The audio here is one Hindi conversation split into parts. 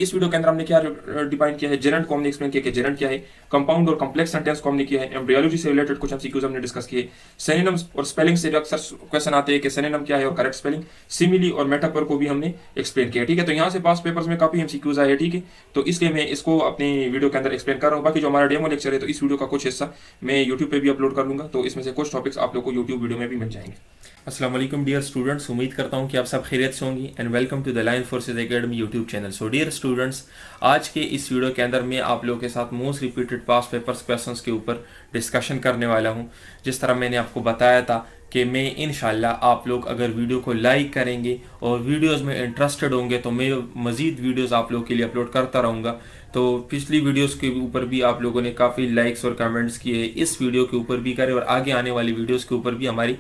इस वीडियो के अंदर हमने क्या डिफाइन किया है, जेरेंट को हमने एक्सप्लेन किया कि जेरेंट क्या है, कंपाउंड और कॉम्प्लेक्स सेंटेंस को हमने किया है, एम्ब्रियोलॉजी से रिलेटेड कुछ एमसीक्यूज हमने डिस्कस किए, सिनोनिम्स और स्पेलिंग से भी अक्सर क्वेश्चन आते हैं कि सिनोनिम क्या है और करेक्ट स्पेलिंग, सिमिली और मेटाफर को भी हमने एक्सप्लेन किया। ठीक है, तो यहाँ से पास पेपर्स में काफी एमसीक्यूज आए हैं। ठीक है, तो इसलिए मैं इसको अपनी वीडियो के अंदर एक्सप्लेन कर रहा हूँ। बाकी जो हमारा डेमो लेक्चर है, तो इस वीडियो का कुछ हिस्सा मैं यूट्यूब पे भी अपलोड कर लूंगा, तो इसमें से कुछ टॉपिक्स आप लोग को यूट्यूब वीडियो में भी मिल जाएंगे। अस्सलाम वालेकुम डियर स्टूडेंट्स, उम्मीद करता हूँ कि आप सब खैरियत से होंगी and welcome to the line forces academy YouTube channel. So dear students, आज के इस वीडियो के अंदर मैं आप लोगों के साथ most repeated past papers questions के ऊपर डिस्कशन करने वाला हूँ। जिस तरह मैंने आपको बताया था कि मैं इंशाल्लाह आप लोग अगर वीडियो को लाइक करेंगे और वीडियोस में इंटरेस्टेड होंगे तो मैं मज़ीद वीडियोस आप लोगों के लिए अपलोड करता रहूँगा। तो पिछली वीडियोस के ऊपर भी आप लोगों ने काफ़ी लाइक्स और कमेंट्स किए, इस वीडियो के ऊपर भी करें और आगे आने वाली वीडियोस के ऊपर भी हमारी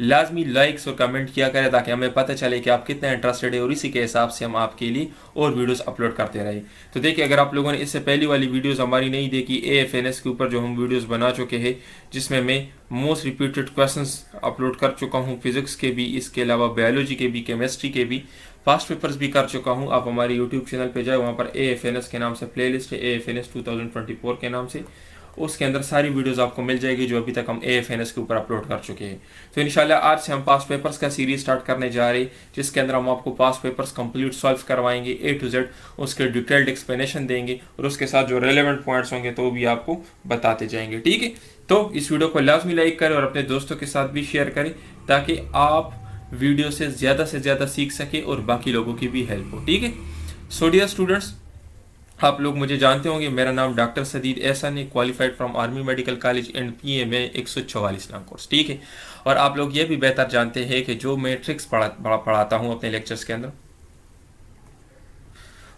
लाजमी लाइक्स और कमेंट किया करें ताकि हमें पता चले कि आप कितना इंटरेस्टेड है और इसी के हिसाब से हम आपके लिए और वीडियोस अपलोड करते रहे। तो देखिए, अगर आप लोगों ने इससे पहली वाली वीडियोस हमारी नहीं देखी AFNS के ऊपर जो हम वीडियोस बना चुके हैं, जिसमें मैं मोस्ट रिपीटेड क्वेश्चंस अपलोड कर चुका हूँ, फिजिक्स के भी, इसके अलावा बायोलॉजी के भी, केमिस्ट्री के भी, पास्ट पेपर्स भी कर चुका हूँ। आप हमारे यूट्यूब चैनल पे जाए, वहाँ पर AFNS के नाम से प्लेलिस्ट है, AFNS 2024 के नाम से, उसके अंदर सारी वीडियोस आपको मिल जाएगी जो अभी तक हम AFNS के ऊपर अपलोड कर चुके हैं। तो इंशाल्लाह आज से हम पास्ट पेपर्स का सीरीज स्टार्ट करने जा रहे हैं, जिसके अंदर हम आपको पास्ट पेपर्स कंप्लीट सॉल्व करवाएंगे A to Z, उसके डिटेल्ड एक्सप्लेनेशन देंगे और उसके साथ जो रेलेवेंट पॉइंट्स होंगे तो भी आपको बताते जाएंगे। ठीक है, तो इस वीडियो को लाजमी लाइक करें और अपने दोस्तों के साथ भी शेयर करें ताकि आप वीडियो से ज़्यादा सीख सके और बाकी लोगों की भी हेल्प हो। ठीक है, सो डियर स्टूडेंट्स, आप लोग मुझे जानते होंगे, मेरा नाम डॉक्टर सदीद एहसन है, qualified from army medical college and PA में 144 नाम कोर्स। ठीक है, और आप लोग ये भी बेहतर जानते हैं कि जो मैं ट्रिक्स पढ़ाता हूँ अपने लेक्चर्स के अंदर,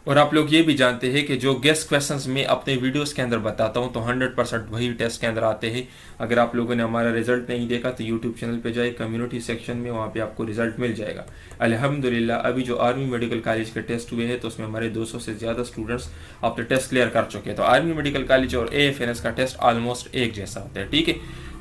और आप लोग ये भी जानते हैं कि जो गेस्ट क्वेश्चंस मैं अपने वीडियोस के अंदर बताता हूँ तो 100% वही टेस्ट के अंदर आते हैं। अगर आप लोगों ने हमारा रिजल्ट नहीं देखा तो यूट्यूब चैनल पे जाए, कम्युनिटी सेक्शन में, वहाँ पे आपको रिजल्ट मिल जाएगा। अल्हम्दुलिल्लाह अभी जो आर्मी मेडिकल कॉलेज के टेस्ट हुए हैं तो उसमें हमारे 200 से ज़्यादा स्टूडेंट्स अपने टेस्ट क्लियर कर चुके हैं। तो आर्मी मेडिकल कॉलेज और AFNS का टेस्ट ऑलमोस्ट एक जैसा होता है। ठीक है,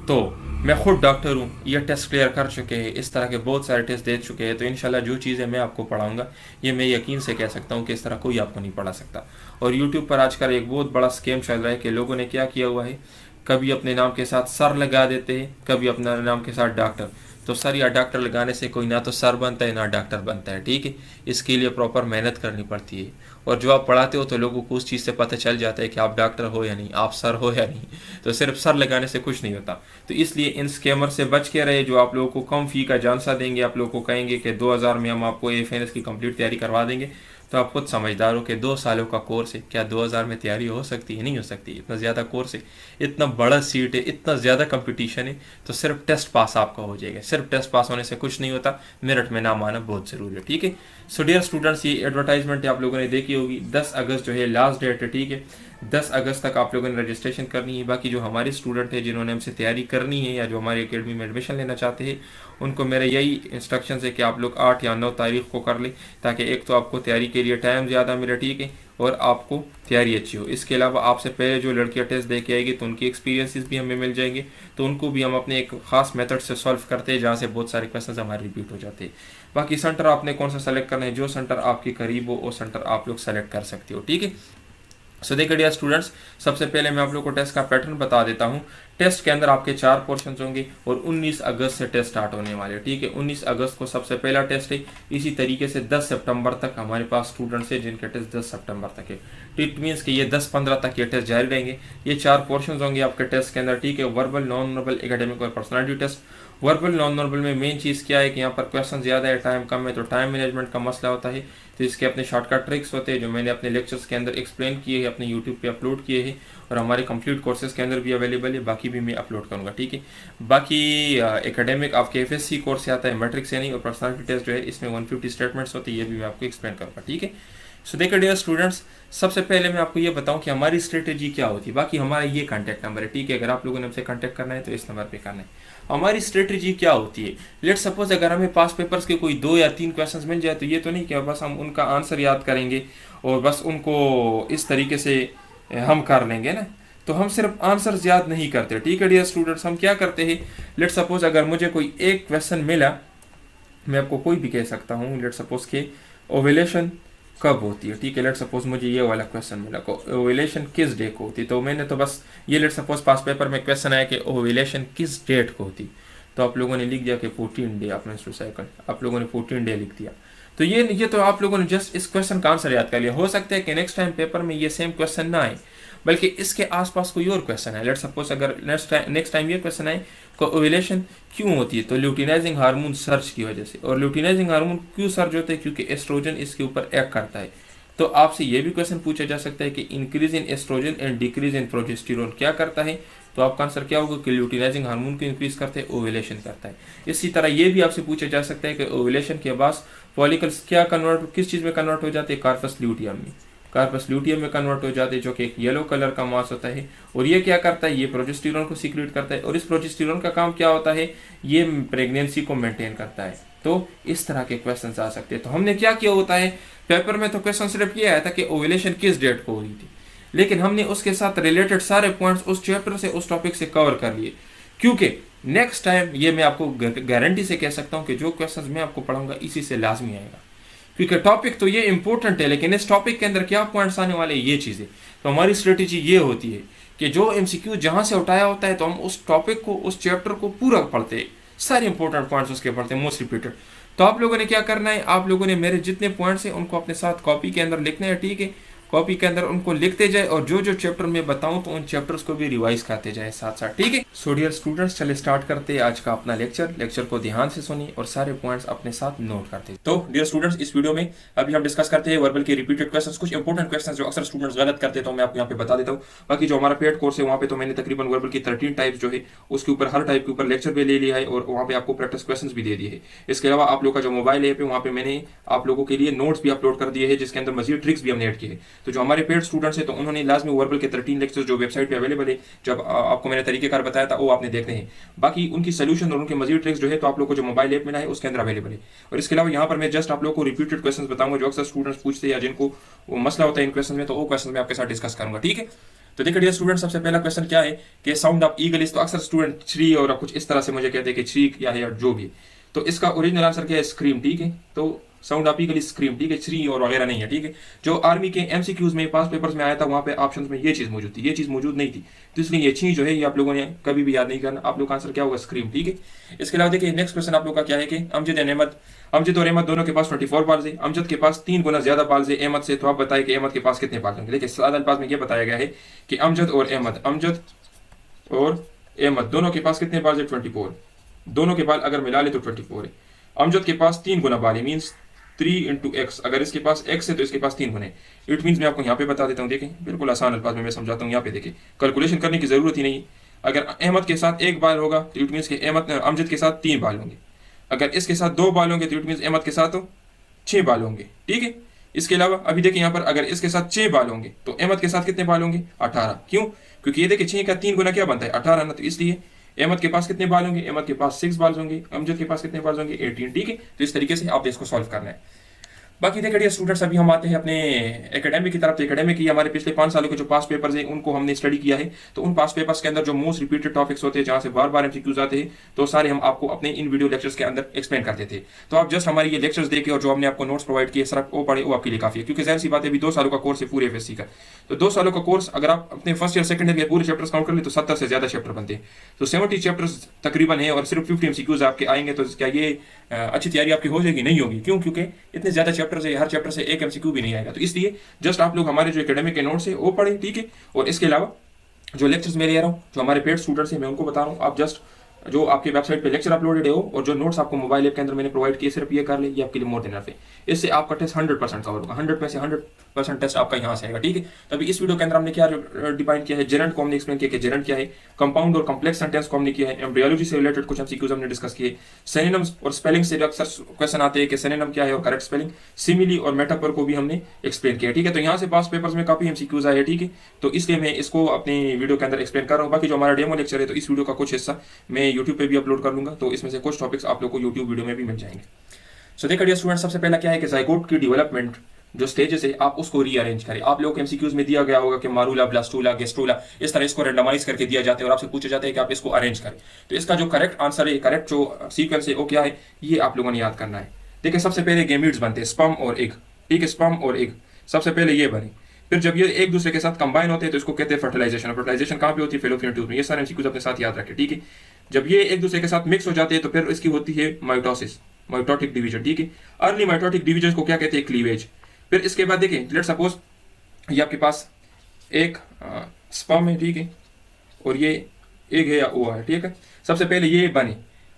तो मैं खुद डॉक्टर हूँ, ये टेस्ट क्लियर कर चुके हैं, इस तरह के बहुत सारे टेस्ट दे चुके हैं। तो इंशाल्लाह जो चीज़ें मैं आपको पढ़ाऊँगा ये मैं यकीन से कह सकता हूँ कि इस तरह कोई आपको नहीं पढ़ा सकता। और यूट्यूब पर आजकल एक बहुत बड़ा स्कैम चल रहा है कि लोगों ने क्या किया हुआ है, कभी अपने नाम के साथ सर लगा देते हैं, कभी अपना नाम के साथ डॉक्टर। तो सर या डॉक्टर लगाने से कोई ना तो सर बनता है ना डॉक्टर बनता है। ठीक है, इसके लिए प्रॉपर मेहनत करनी पड़ती है, और जो आप पढ़ाते हो तो लोगों को उस चीज़ से पता चल जाता है कि आप डॉक्टर हो या नहीं, आप सर हो या नहीं। तो सिर्फ सर लगाने से कुछ नहीं होता। तो इसलिए इन स्कैमर से बच के रहे, जो आप लोगों को कम फ़ी का जानसा देंगे, आप लोगों को कहेंगे कि 2000 में हम आपको AFNS की कंप्लीट तैयारी करवा देंगे। तो आप खुद समझदार हो कि 2 सालों का कोर्स है, क्या 2000 में तैयारी हो सकती है? नहीं हो सकती। इतना ज़्यादा कोर्स है, इतना बड़ा सीट है, इतना ज़्यादा कंपटीशन है, तो सिर्फ टेस्ट पास आपका हो जाएगा। सिर्फ टेस्ट पास होने से कुछ नहीं होता, मेरिट में नाम आना बहुत ज़रूरी है। ठीक है, सो डियर स्टूडेंट्स, ये एडवर्टाइजमेंट आप लोगों ने देखी होगी, 10 अगस्त जो है लास्ट डेट है। ठीक है, 10 अगस्त तक आप लोगों ने रजिस्ट्रेशन करनी है। बाकी जो हमारे स्टूडेंट हैं जिन्होंने हमसे तैयारी करनी है या जो हमारी एकेडमी में एडमिशन लेना चाहते हैं, उनको मेरा यही इंस्ट्रक्शन है कि आप लोग 8 या 9 तारीख को कर लें, ताकि एक तो आपको तैयारी के लिए टाइम ज़्यादा मिले, ठीक है, और आपको तैयारी अच्छी हो। इसके अलावा आपसे पहले जो लड़कियाँ टेस्ट दे के आएगी तो उनकी एक्सपीरियंसेस भी हमें मिल जाएंगे, तो उनको भी हम अपने एक ख़ास मेथड से सॉल्व करते हैं जहाँ से बहुत सारे क्वेश्चन हमारे रिपीट हो जाते हैं। बाकी सेंटर आपने कौन सा सेलेक्ट करना है, जो सेंटर आपके करीब हो वो सेंटर आप लोग सेलेक्ट कर सकते हो। ठीक है, सो देखिए डियर स्टूडेंट्स, सबसे पहले मैं आप लोग को टेस्ट का पैटर्न बता देता हूँ। टेस्ट के अंदर आपके 4 पोर्शंस होंगे और 19 अगस्त से टेस्ट स्टार्ट होने वाले। ठीक है, 19 अगस्त को सबसे पहला टेस्ट है। इसी तरीके से 10 सितंबर तक हमारे पास स्टूडेंट्स हैं जिनके टेस्ट 10 सितंबर तक है। इट मीन्स कि ये 10-15 तक ये टेस्ट जारी रहेंगे। ये 4 पोर्शंस होंगे आपके टेस्ट के अंदर। ठीक है, वर्बल, नॉन वर्बल, एकेडमिक और personality test. Verbal non verbal में मेन चीज़ क्या है कि यहाँ पर क्वेश्चन ज़्यादा है, टाइम कम है, तो टाइम मैनेजमेंट का मसला होता है। तो इसके अपने शॉर्टकट ट्रिक्स होते हैं जो मैंने अपने लेक्चर्स के अंदर एक्सप्लेन किए हैं, अपने यूट्यूब पे अपलोड किए हैं, और हमारे कंप्लीट कोर्सेज के अंदर भी अवेलेबल है। बाकी भी मैं अपलोड करूँगा। ठीक है, बाकी एकेडमिक आपके FSC कोर्स से आता है, मैट्रिक से नहीं, और पर्सनालिटी टेस्ट जो है इसमें 150 स्टेटमेंट्स होते हैं, ये भी मैं आपको एक्सप्लेन करूँगा। ठीक है, सो देखिए डियर स्टूडेंट्स, सबसे पहले मैं आपको ये बताऊं कि हमारी स्ट्रेटेजी क्या होती है। बाकी हमारा ये कांटेक्ट नंबर है। ठीक है, अगर आप लोगों ने हमसे कांटेक्ट करना है तो इस नंबर पे करना है। हमारी स्ट्रेटेजी क्या होती है, लेट सपोज अगर हमें पास पेपर्स के कोई 2 या 3 क्वेश्चंस मिल जाए तो ये तो नहीं कि बस हम उनका आंसर याद करेंगे और बस उनको इस तरीके से हम कर लेंगे ना। तो हम सिर्फ आंसर याद नहीं करते। ठीक है डियर स्टूडेंट्स, हम क्या करते हैं, लेट सपोज अगर मुझे कोई एक क्वेश्चन मिला, मैं आपको कोई भी कह सकता हूँ, लेट सपोज के ओवेलेशन कब होती है, ठीक है। लेट सपोज मुझे ये वाला क्वेश्चन मिला को ओव्यूलेशन किस डे को होती, तो मैंने तो बस ये लेट सपोज पास पेपर में क्वेश्चन आया कि ओव्यूलेशन किस डेट को होती, तो आप लोगों ने लिख दिया कि 14 डे ऑफ मेंस्ट्रुअल साइकिल, आप लोगों ने 14 डे लिख दिया। तो ये तो आप लोगों ने जस्ट इस क्वेश्चन का आंसर याद कर लिया। हो सकता है कि नेक्स्ट टाइम पेपर में ये सेम क्वेश्चन ना आए, बल्कि इसके आसपास कोई और क्वेश्चन है। लेट सपोज अगर नेक्स्ट टाइम ये क्वेश्चन आए को ओव्यूलेशन क्यों होती है, तो ल्यूटिनाइजिंग हार्मोन सर्च की वजह से। और ल्यूटिनाइजिंग हार्मोन क्यों सर्च होते हैं, क्योंकि एस्ट्रोजन इसके ऊपर एक्ट करता है। तो आपसे ये भी क्वेश्चन पूछा जा सकता है कि increase in oestrogen and decrease in progesterone क्या करता है, तो आपका आंसर क्या होगा कि ल्यूटिनाइजिंग हार्मोन को इंक्रीज करते हैं, ओव्यूलेशन करता है। इसी तरह ये भी आपसे पूछा जा सकता है कि ओव्यूलेशन के बाद फॉलिकल्स क्या किस चीज में कन्वर्ट हो जाते हैं, कार्पस ल्यूटियम में। कार्पस ल्यूटियम में कन्वर्ट हो जाते हैं, जो कि एक येलो कलर का मास होता है। और ये क्या करता है, ये प्रोजेस्टेरोन को सीक्रेट करता है, और इस प्रोजेस्टेरोन का काम क्या होता है, ये प्रेगनेंसी को मेंटेन करता है। तो इस तरह के क्वेश्चन आ सकते हैं। तो हमने क्या किया होता है, पेपर में तो क्वेश्चन सिर्फ ये आया था कि ओव्यूलेशन किस डेट को हुई थी, लेकिन हमने उसके साथ रिलेटेड सारे पॉइंट्स उस चैप्टर से, उस टॉपिक से कवर कर लिए। क्योंकि नेक्स्ट टाइम ये मैं आपको गारंटी से कह सकता हूँ कि जो क्वेश्चंस मैं आपको पढ़ाऊंगा इसी से लाजमी आएगा, क्योंकि टॉपिक तो ये इंपॉर्टेंट है, लेकिन इस टॉपिक के अंदर क्या पॉइंट्स आने वाले ये चीज़ें। तो हमारी स्ट्रेटेजी ये होती है कि जो एमसीक्यू जहाँ से उठाया होता है, तो हम उस टॉपिक को, उस चैप्टर को पूरा पढ़ते हैं, सारे इंपॉर्टेंट पॉइंट्स उसके पढ़ते हैं, मोस्ट रिपीटेड। तो आप लोगों ने क्या करना है, आप लोगों ने मेरे जितने पॉइंट्स हैं उनको अपने साथ कॉपी के अंदर लिखना है, ठीक है। कॉपी के अंदर उनको लिखते जाए, और जो जो चैप्टर मैं बताऊं तो उन चैप्टर्स को भी रिवाइज करते जाए साथ साथ, ठीक है। सो डियर स्टूडेंट्स, चले स्टार्ट करते हैं आज का अपना लेक्चर को ध्यान से सुनिए और सारे पॉइंट्स अपने साथ नोट करते। तो डियर स्टूडेंट्स, इस वीडियो में अभी हम डिस्कस करते हैं वर्बल के रिपीटेड क्वेश्चंस, कुछ इंपॉर्टेंट क्वेश्चंस जो अक्सर स्टूडेंट्स गलत करते हैं, तो मैं आपको यहाँ पे बता देता हूँ। बाकी जो हमारा पेड कोर्स है वहाँ पे तो मैंने तकरीबन वर्बल की 13 टाइप्स जो है उसके ऊपर, हर टाइप के ऊपर लेक्चर भी ले लिया है, और वहाँ पे आपको प्रैक्टिस क्वेश्चंस भी दे दिए है। इसके अलावा आप लोग का जो मोबाइल ऐप है वहाँ पे मैंने आप लोगों के लिए नोट्स भी अपलोड कर दिए हैं, जिसके अंदर मजीद ट्रिक्स भी हमने ऐड की है। तो जो हमारे पेड स्टूडेंट्स है तो उन्होंने लाजमी वर्बल के 13 लेक्चर्स जो वेबसाइट पे अवेलेबल है, जब आपको मैंने तरीकेकार बताया था, वो आपने देखने हैं। बाकी उनकी सोल्यूशन और उनके मजीद ट्रिक्स जो है तो आप लोग को जो मोबाइल ऐप मिला है उसके अंदर अवेलेबल है। और इसके अलावा यहाँ पर मैं जस्ट आप लोग को रिपीटेड क्वेश्चंस बताऊंगा जो अक्सर स्टूडेंट्स पूछते हैं या जिनको वो मसला होता है इन क्वेश्चन में, तो वो क्वेश्चन मैं आपके साथ डिस्कस करूंगा, ठीक है। तो देखिए डियर स्टूडेंट, सबसे पहला क्वेश्चन क्या है कि साउंड ऑफ ईगल इज, तो अक्सर स्टूडेंट श्री और कुछ इस तरह से मुझे कहते हैं कि श्री क्या है या जो भी, तो इसका ओरिजिनल आंसर क्या है, स्क्रीम, ठीक है। तो sound of eagle is scream, ठीक है, श्री और वगैरह नहीं है, ठीक है। जो आर्मी के एमसीक्यूज में, पास पेपर्स में आया था, वहां पे ऑप्शंस में ये चीज मौजूद थी, ये चीज मौजूद नहीं थी, तो इसलिए ये छी जो है ये आप लोगों ने कभी भी याद नहीं करना। आप लोग का आंसर क्या होगा, स्क्रीम, ठीक है। इसके अलावा देखिए नेक्स्ट क्वेश्चन आप लोग का क्या है कि अमजद और अहमद दोनों के पास 24 बाल्स है, अमजद के पास 3 गुना ज्यादा बाल्स है अहमद से, तो आप बताइए कि अहमद के पास कितने बाल होंगे। देखिए सादा अल्फाज में ये बताया गया है कि अमजद और अहमद दोनों के पास कितने बाल है, 24। दोनों के बाल अगर मिला ले तो 24 है। अमजद के पास 3 गुना बाल है, मीन्स 3 इंटू एक्स, अगर इसके पास x है तो इसके पास 3 गुने। इट मीन्स मैं आपको यहाँ पे बता देता हूँ, देखें बिल्कुल आसान अल्फाज में मैं समझाता हूँ। यहाँ पे देखिए कैलकुलेशन करने की जरूरत ही नहीं। अगर अहमद के साथ 1 बाल होगा तो इट मीन्स कि अमजद के साथ 3 बाल होंगे। अगर इसके साथ 2 बाल होंगे तो इट मीन्स अहमद के साथ 6 बाल होंगे, ठीक है। इसके अलावा अभी देखिए यहाँ पर अगर इसके साथ 6 बाल होंगे तो अहमद के साथ कितने बाल होंगे, 18। क्यों, क्योंकि ये देखिए 6 का 3 गुना क्या बनता है, 18 ना, तो इसलिए अहमद के पास कितने बाल होंगे, अहमद के पास 6 बाल होंगे, अमजद के पास कितने बाल होंगे, 18, ठीक है। तो इस तरीके से आपने इसको सॉल्व करना है। बाकी देखिए स्टूडेंट्स, अभी हम आते हैं अपने एकेडमिक की तरफ। एकेडमिक की हमारे पिछले 5 सालों के जो पास पेपर्स हैं उनको हमने स्टडी किया है। तो उन पास पेपर्स के अंदर जो मोस्ट रिपीटेड टॉपिक्स होते हैं, जहां से बार बार एमसीक्यूज आते हैं, तो सारे हम आपको अपने इन वीडियो लेक्चर्स के अंदर एक्सप्लेन करते थे। तो आप जस्ट हमारे ये लेक्चर्स देखें और जो हमने आपको नोट्स प्रोवाइड किए सिर्फ वो पढ़े, वो आपके लिए काफी है। क्योंकि जाहिर सी बात है अभी 2 सालों का कोर्स है पूरे एफएससी का, तो 2 सालों का कोर्स अगर आप अपने फर्स्ट ईयर सेकंड ईयर के पूरे चैप्टर्स काउंट कर ले तो 70 से ज्यादा चैप्टर बनते हैं। तो 70 चैप्टर्स तकरीबन है और सिर्फ 50 एमसीक्यूज आपके आएंगे, तो क्या ये अच्छी तैयारी आपकी हो जाएगी? नहीं होगी। क्यों? क्योंकि इतने ज्यादा चैप्टर्स है, हर चैप्टर से एक एमसीक्यू भी नहीं आएगा। तो इसलिए जस्ट आप लोग हमारे जो एकेडमिक के नोट्स है वो पढ़ें, ठीक है। और इसके अलावा जो लेक्चर्स मैं ले रहा हूँ, जो हमारे पेड स्टूडेंट्स हैं, मैं उनको बता रहा हूँ, आप जस्ट जो आपके वेबसाइट पे लेक्चर अपलोडेड हो और जो नोट्स आपको मोबाइल ऐप के अंदर मैंने प्रोवाइड किए, सिर्फ ये कर ले, ये आपके लिए मोर देन इनफ है। इससे आपका टेस्ट 100% कवर होगा, 100 में से 100% टेस्ट आपका यहाँ से आएगा, ठीक है। तभी इस वीडियो के अंदर हमने क्या डिफाइन किया है, जेरेंट को हमने एक्सप्लेन किया कि जेरेंट क्या है, कंपाउंड और कॉम्प्लेक्स सेंटेंस को हमने किया है, एम्ब्रियोलॉजी से रिलेटेड कुछ एमसीक्यूज हमने डिस्कस किए, सिनोनिम्स और स्पेलिंग से अक्सर क्वेश्चन आते हैं कि सिनोनिम क्या है और करेक्ट स्पेलिंग, सिमिली और मेटाफर को भी हमने एक्सप्लेन किया, ठीक है। तो यहाँ से पास पेपर्स में काफी एमसीक्यूज आए, ठीक है। तो इसलिए मैं इसको अपनी वीडियो के अंदर एक्सप्लेन कर रहा हूँ। बाकी जो हमारा डेमो लेक्चर है, तो इस वीडियो का कुछ हिस्सा मैं यूट्यूब पे भी अपलोड कर लूंगा, तो इसमें से कुछ टॉपिक्स आप लोग को यूट्यूब वीडियो में भी मिल जाएंगे। सो देखिए डियर स्टूडेंट, सबसे पहला क्या है कि जाइगोट की डेवलपमेंट जो स्टेजेस है आप उसको रीअरेंज करें। आप लोगों के एमसीक्यूज में दिया गया होगा कि मारूला, ब्लास्टूला, गेस्ट्रोला, इस तरह इसको रेंडमाइज करके दिया जाता है और आपसे पूछा जाता है कि आप इसको अरेंज करें। तो इसका जो करेक्ट आंसर है, करेक्ट जो सीक्वेंस है वो क्या है, ये आप लोगों ने याद करना है। देखिए सबसे पहले गैमीट्स बनते हैं, स्पर्म और एग, ठीक है, स्पर्म और एग सबसे पहले ये बने। फिर जब ये एक दूसरे के साथ कंबाइन होते हैं तो इसको कहते हैं फर्टिलाइजेशन। और फर्टिलाइजेशन कहाँ पे होती है? फेलोपियन ट्यूब में। ये सारे एमसीक्यूज अपने साथ याद रखें, ठीक है। जब ये एक दूसरे के साथ मिक्स हो जाते हैं तो फिर इसकी होती है माइटोसिस, माइटोटिक डिवीजन, ठीक है। अर्ली माइटोटिक डिवीजन को क्या कहते हैं? क्लीवेज। फिर इसके बाद देखिए, लेट सपोज ये आपके पास एक स्पर्म है, ठीक है, और ये एग है या ओवा है, ठीक है। सबसे पहले ये बने,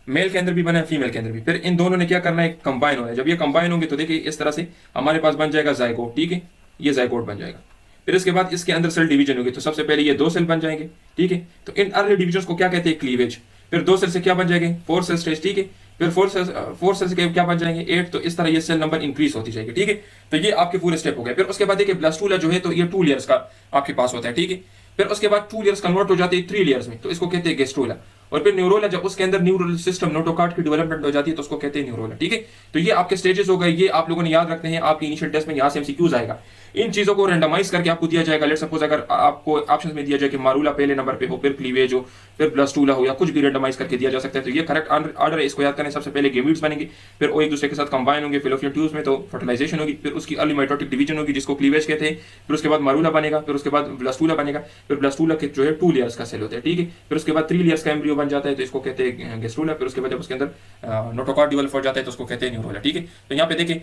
मेल के अंदर भी बना है, फीमेल के अंदर भी। फिर इन दोनों ने क्या करना है? कंबाइन होना है। जब ये कंबाइन होंगे तो देखिए इस तरह से हमारे पास बन जाएगा जायगोट, ठीक है, ये जायगोट बन जाएगा। फिर इसके बाद इसके अंदर सेल डिवीजन होगी, तो सबसे पहले ये 2 सेल बन जाएंगे, ठीक है। तो इन अर्ली डिविजन को क्या कहते हैं? क्लीवेज। फिर 2 सेल से क्या बन जाएंगे? 4 सेल स्टेज, ठीक है। फिर 4 सेल से क्या बन जाएंगे? 8। तो इस तरह ये सेल नंबर इंक्रीज होती जाएगी, ठीक है। तो ये आपके पूरे स्टेप हो गए। फिर उसके बाद देखिए ब्लास्टूला जो है तो ये 2 लेयर्स का आपके पास होता है, ठीक है। फिर उसके बाद 2 लेयर्स कन्वर्ट हो जाती है 3 लेयर्स में, तो इसको कहते हैं गेस्ट्रोला। और फिर न्यूरोला, जब उसके अंदर न्यूरल सिस्टम नोटोकार्ड की डेवलपमेंट हो जाती है तो उसको कहते हैं न्यूरोला, ठीक है। तो ये आपके स्टेजेस हो गए, ये आप लोगों ने याद रखते हैं। आपकी इनिशियल टेस्ट में यहाँ से एमसीक्यूज आएगा, इन चीजों को रेंडमाइज करके आपको दिया जाएगा। लेट सपोज अगर आपको ऑप्शंस में दिया जाए कि मारूला पहले नंबर पे हो, फिर क्लीवेज हो, फिर ब्लास्टूला हो, या कुछ भी रेंडमाइज करके दिया जा सकता है। तो ये करेक्ट ऑर्डर है, इसको याद करें। सबसे पहले गेमीट्स बनेंगे, फिर वो एक दूसरे के साथ कंबाइन होंगे फेलोपियन ट्यूब्स में, तो फर्टिलाइजेशन होगी। फिर उसकी अर्ली माइटोटिक डिवीजन होगी जिसको क्लीवेज कहते हैं। फिर उसके बाद मारूला बनेगा, फिर उसके बाद ब्लास्टूला बनेगा। फिर ब्लास्टूला के जो है 2 लेयर्स का सेल होता है, ठीक है। फिर उसके बाद 3 लेयर्स का एम्ब्रियो बन जाता है, तो इसको कहते हैं गेस्ट्रूला। फिर उसके बाद जब उसके अंदर नोटोकॉर्ड डेवलप हो जाता है तो उसको कहते हैं न्यूरोला, ठीक है। तो यहाँ पे देखिए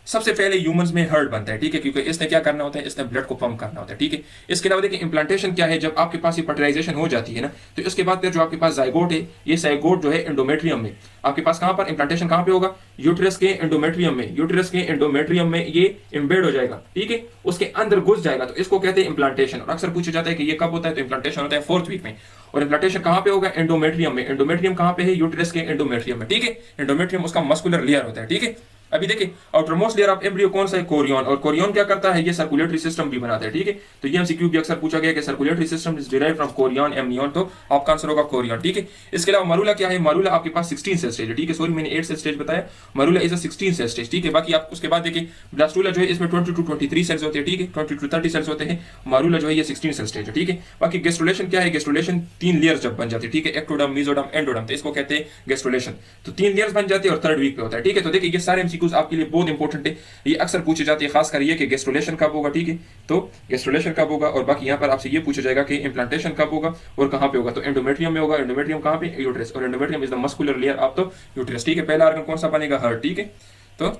सबसे पहले ह्यूमंस में हर्ट बनता है, ठीक है, क्योंकि इसने क्या करना होता है? इसने ब्लड को पंप करना होता है, ठीक है। इसके अलावा देखिए इम्प्लांटेशन क्या है, जब आपके पास ये फर्टिलाइजेशन हो जाती है ना, तो इसके बाद फिर जो आपके पास जाइगोट है, ये जाइगोट जो है एंडोमेट्रियम में आपके पास कहां पर इम्प्लांटेशन कहां पे होगा? यूटेरस के एंडोमेट्रियम में। यूटेरस के एंडोमेट्रियम में ये एम्बेड हो जाएगा, ठीक है, उसके अंदर घुस जाएगा, तो इसको कहते हैं इम्प्लांटेशन। और अक्सर पूछा जाता है कि ये कब होता है? तो इम्प्लांटेशन होता है 4th वीक में। और इम्प्लांटेशन कहां पे होगा? एंडोमेट्रियम में। एंडोमेट्रियम कहां पे है? यूटेरस के एंडोमेट्रियम में, ठीक है। एंडोमेट्रियम उसका मस्कुलर लेयर होता है, ठीक है। अभी देखिए आउटरमोस्ट लेयर ऑफ एम्ब्रियो कौन सा है? कोरियन। और कोरियन क्या करता है? ये सर्कुलेटरी सिस्टम भी बनाता है, ठीक है। तो ये एमसीक्यू भी अक्सर पूछा गया कि circulatory system is derived from Korean amnion, तो आपका आंसर होगा कोरियन, ठीक है। इसके अलावा मरूला क्या है? मरूला आपके पास 16 सेल स्टेज है, ठीक है। सॉरी मैंने 8 सेल स्टेज बताया, morula is a 16 cell stage, ठीक है। बाकी आप उसके बाद देखिए ब्लास्टूला जो है इसमें 20 to 23 सेल्स होते हैं, ठीक है, 20 to 30 सेल्स होते हैं। मरूला जो है ये 16 सेल स्टेज है, ठीक है। बाकी गेस्ट्रुलेशन क्या है? गेस्ट्रुलेशन 3 लेयर्स जब बन जाती है, ठीक है, एक्टोडर्म, मेसोडर्म, एंडोडर्म, तो इसको कहते हैं गेस्ट्रुलेशन। तो 3 लेयर्स बन जाती है और 3rd वीक पे होता है, ठीक है। तो देखिए ये सारे एमसीक्यूज आपके लिए बहुत इंपॉर्टेंट है, ये अक्सर पूछे जाते हैं, खासकर ये कि गेस्ट्रुलेशन कब होगा, ठीक है। तो गेस्ट्रुलेशन कब होगा, और बाकी यहाँ पर आपसे ये पूछा जाएगा कि इम्प्लांटेशन कब होगा और कहाँ पे होगा। तो एंडोमेट्रियम में होगा। एंडोमेट्रियम कहाँ पे? यूटेरस। और endometrium is the muscular layer of the uterus, ठीक है। पहला ऑर्गन कौन सा बनेगा? हार्ट, ठीक है। तो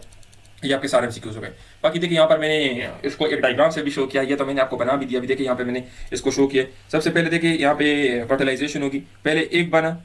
ये आपके सारे एमसीक्यूज हो गए। बाकी देखिए यहाँ पर मैंने इसको एक डायग्राम से भी शो किया, ये तो मैंने आपको बना भी दिया। अभी देखिए यहाँ पे मैंने इसको शो किया। सबसे पहले देखिए यहाँ पे फर्टिलाइजेशन होगी, पहले एक बना